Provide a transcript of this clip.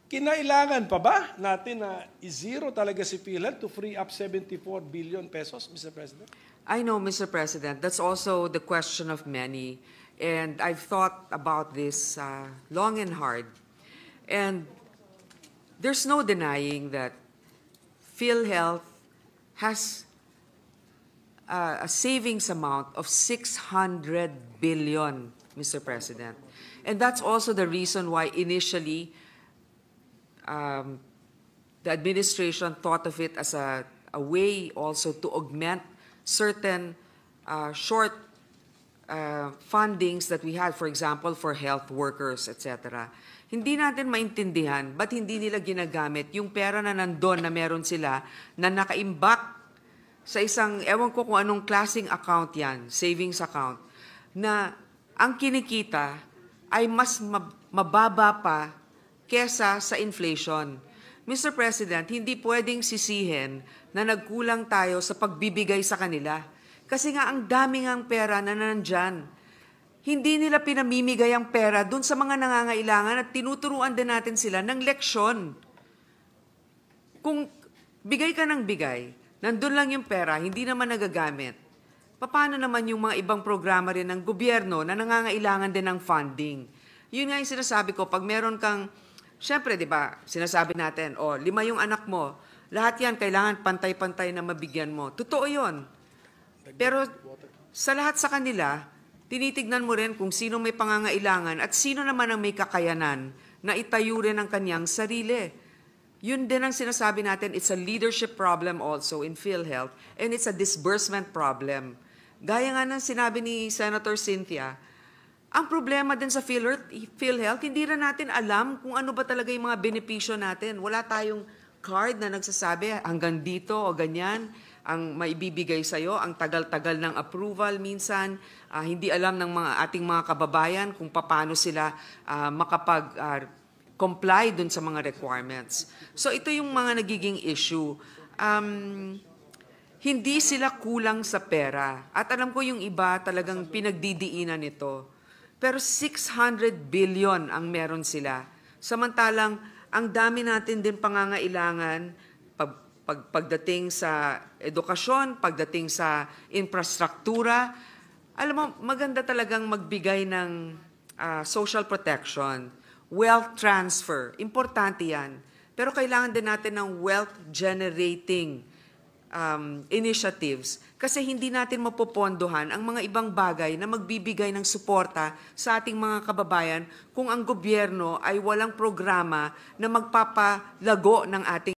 Kinailangan pa ba natin na i-zero talaga si PhilHealth to free up 74 billion pesos, Mr. President? I know, Mr. President, that's also the question of many. And I've thought about this long and hard. And there's no denying that PhilHealth has a savings amount of 600 billion, Mr. President. And that's also the reason why initially the administration thought of it as a way also to augment certain short fundings that we had, for example, for health workers, etc. Hindi natin maintindihan ba't hindi nila ginagamit yung pera na nandun na meron sila na nakaimbak sa isang, ewan ko kung anong klaseng account yan, savings account, na ang kinikita ay mas mababa pa kesa sa inflation. Mr. President, hindi pwedeng sisihin na nagkulang tayo sa pagbibigay sa kanila. Kasi nga ang daming ang pera na nandyan. Hindi nila pinamimigay ang pera dun sa mga nangangailangan at tinuturuan din natin sila ng leksyon. Kung bigay ka ng bigay, nandun lang yung pera, hindi naman nagagamit. Paano naman yung mga ibang programa rin ng gobyerno na nangangailangan din ng funding? Yun nga yung sinasabi ko, pag meron kang siyempre, di ba, sinasabi natin, 5 yung anak mo, lahat yan kailangan pantay-pantay na mabigyan mo. Totoo yun. Pero sa lahat sa kanila, tinitignan mo rin kung sino may pangangailangan at sino naman ang may kakayanan na itayo rin ang kanyang sarili. Yun din ang sinasabi natin, it's a leadership problem also in PhilHealth and it's a disbursement problem. Gaya nga ng sinabi ni Senator Cynthia, ang problema din sa PhilHealth, hindi rin natin alam kung ano ba talaga yung mga benepisyo natin. Wala tayong card na nagsasabi hanggang dito o ganyan ang maibibigay sa'yo, ang tagal-tagal ng approval minsan, hindi alam ng mga ating mga kababayan kung paano sila makapag-comply dun sa mga requirements. So ito yung mga nagiging issue. Hindi sila kulang sa pera. At alam ko yung iba talagang pinagdidiinan nito. Pero 600 billion ang meron sila. Samantalang, ang dami natin din pangangailangan pagdating sa edukasyon, pagdating sa infrastruktura. Alam mo, maganda talagang magbigay ng social protection, wealth transfer. Importante yan. Pero kailangan din natin ng wealth generating initiatives kasi hindi natin mapopondohan ang mga ibang bagay na magbibigay ng suporta sa ating mga kababayan kung ang gobyerno ay walang programa na magpapalago ng ating